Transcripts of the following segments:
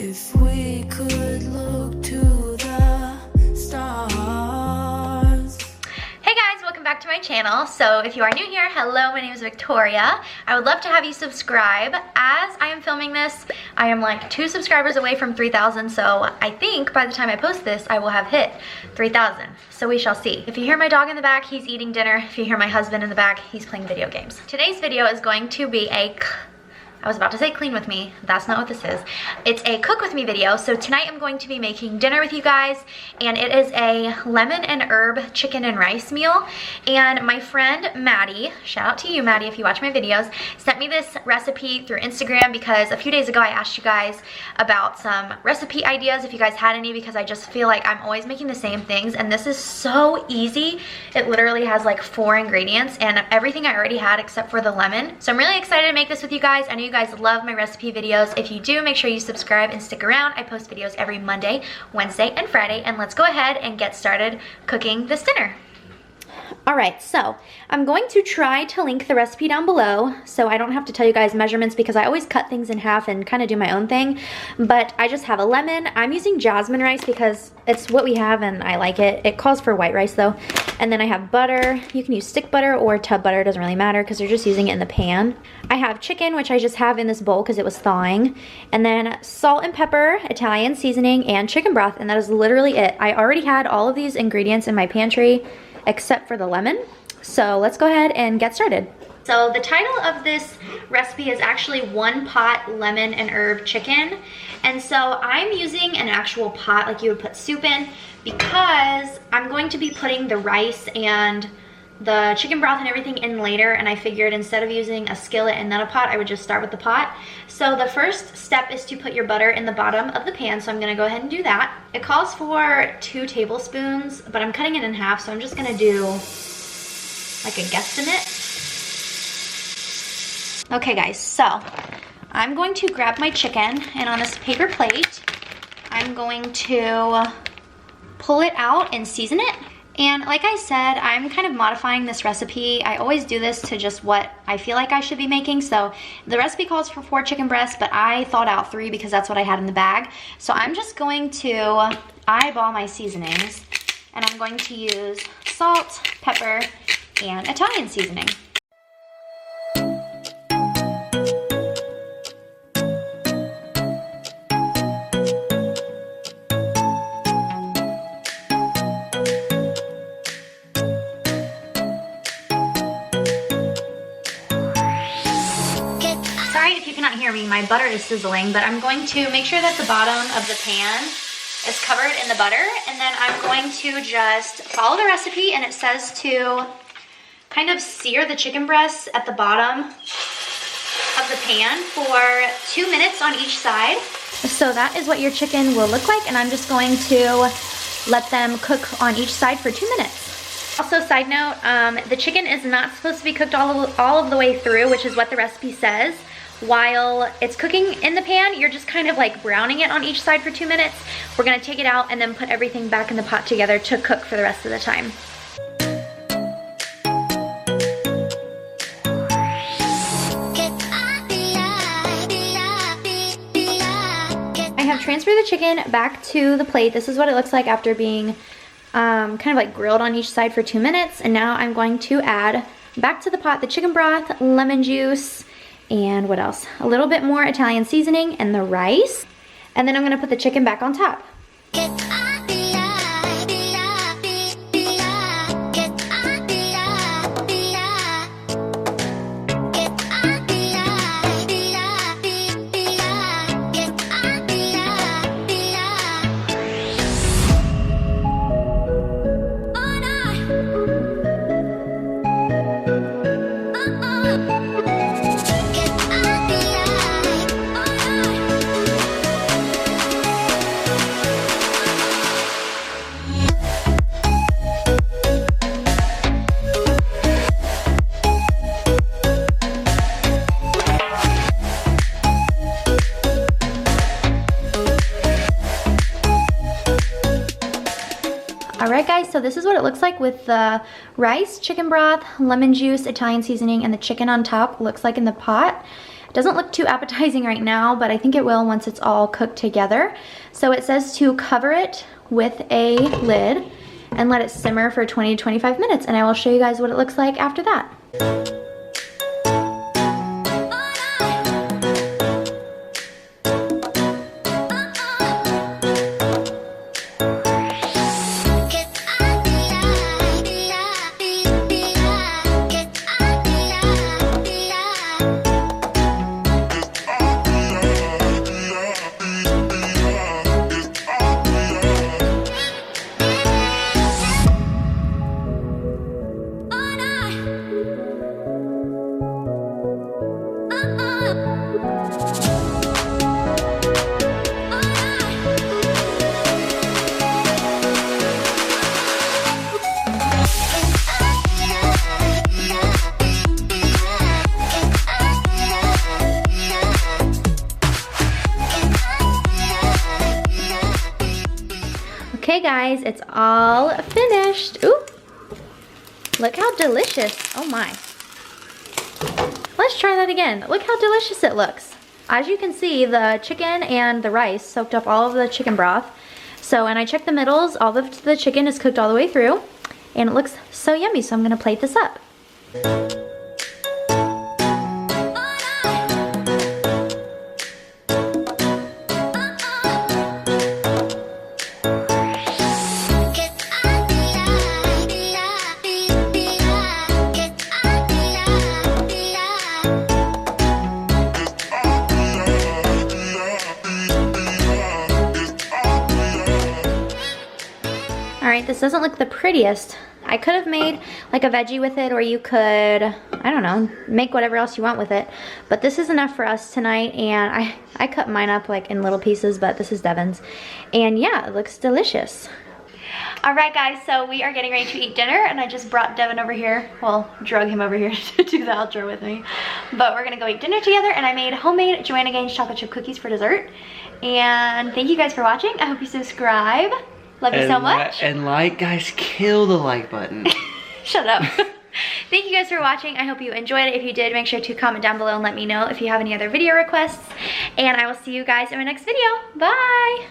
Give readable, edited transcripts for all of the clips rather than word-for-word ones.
If we could look to the stars. Hey guys, welcome back to my channel. So if you are new here, hello, my name is Victoria. I would love to have you subscribe. As I am filming this, I am like 2 subscribers away from 3,000, so I think by the time I post this, I will have hit 3,000. So we shall see. If you hear my dog in the back, he's eating dinner. If you hear my husband in the back, he's playing video games. Today's video is going to be I was about to say clean with me. That's not what this is. It's a cook with me video. So tonight I'm going to be making dinner with you guys, and it is a lemon and herb chicken and rice meal. And my friend Maddie, shout out to you Maddie if you watch my videos, sent me this recipe through Instagram because a few days ago I asked you guys about some recipe ideas if you guys had any, because I just feel like I'm always making the same things, and this is so easy. It literally has like 4 ingredients and everything I already had except for the lemon. So I'm really excited to make this with you guys. I know you guys love my recipe videos. If you do, make sure you subscribe and stick around. I post videos every Monday, Wednesday, and Friday, and let's go ahead and get started cooking this dinner. Alright, so I'm going to try to link the recipe down below so I don't have to tell you guys measurements, because I always cut things in half and kind of do my own thing. But I just have a lemon. I'm using jasmine rice because it's what we have and I like it. It calls for white rice though. And then I have butter. You can use stick butter or tub butter, doesn't really matter because you're just using it in the pan. I have chicken, which I just have in this bowl because it was thawing. And then salt and pepper, Italian seasoning, and chicken broth, and that is literally it. I already had all of these ingredients in my pantry except for the lemon. So let's go ahead and get started. So the title of this recipe is actually one pot lemon and herb chicken. And so I'm using an actual pot like you would put soup in, because I'm going to be putting the rice and the chicken broth and everything in later, and I figured instead of using a skillet and then a pot, I would just start with the pot. So the first step is to put your butter in the bottom of the pan, so I'm gonna go ahead and do that. It calls for 2 tablespoons, but I'm cutting it in half, so I'm just gonna do like a guesstimate. Okay guys, so I'm going to grab my chicken, and on this paper plate, I'm going to pull it out and season it. And like I said, I'm kind of modifying this recipe. I always do this to just what I feel like I should be making. So the recipe calls for 4 chicken breasts, but I thought out 3 because that's what I had in the bag. So I'm just going to eyeball my seasonings, and I'm going to use salt, pepper, and Italian seasoning. Sorry if you cannot hear me, my butter is sizzling, but I'm going to make sure that the bottom of the pan is covered in the butter, and then I'm going to just follow the recipe, and it says to kind of sear the chicken breasts at the bottom of the pan for 2 minutes on each side. So that is what your chicken will look like, and I'm just going to let them cook on each side for 2 minutes. Also, side note, the chicken is not supposed to be cooked all of the way through, which is what the recipe says. While it's cooking in the pan, you're just kind of like browning it on each side for 2 minutes. We're gonna take it out and then put everything back in the pot together to cook for the rest of the time. I have transferred the chicken back to the plate. This is what it looks like after being kind of like grilled on each side for 2 minutes. And now I'm going to add back to the pot the chicken broth, lemon juice, and what else? A little bit more Italian seasoning and the rice. And then I'm gonna put the chicken back on top. Alright guys, so this is what it looks like with the rice, chicken broth, lemon juice, Italian seasoning, and the chicken on top looks like in the pot. It doesn't look too appetizing right now, but I think it will once it's all cooked together. So it says to cover it with a lid and let it simmer for 20 to 25 minutes, and I will show you guys what it looks like after that. Okay guys, it's all finished. Ooh, look how delicious. Oh my. Let's try that again. Look how delicious it looks. As you can see, the chicken and the rice soaked up all of the chicken broth. So, and I checked the middles, all of the chicken is cooked all the way through, and it looks so yummy, so I'm gonna plate this up. Alright, this doesn't look the prettiest. I could have made like a veggie with it, or you could, I don't know, make whatever else you want with it. But this is enough for us tonight, and I cut mine up like in little pieces, but this is Devin's. And yeah, it looks delicious. Alright guys, so we are getting ready to eat dinner, and I just brought Devin over here, well, drug him over here to do the outro with me. But we're gonna go eat dinner together, and I made homemade Joanna Gaines chocolate chip cookies for dessert. And thank you guys for watching. I hope you subscribe. Love you so much. And like, guys, kill the like button. Shut up. Thank you guys for watching. I hope you enjoyed it. If you did, make sure to comment down below and let me know if you have any other video requests. And I will see you guys in my next video. Bye.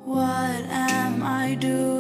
What am I doing?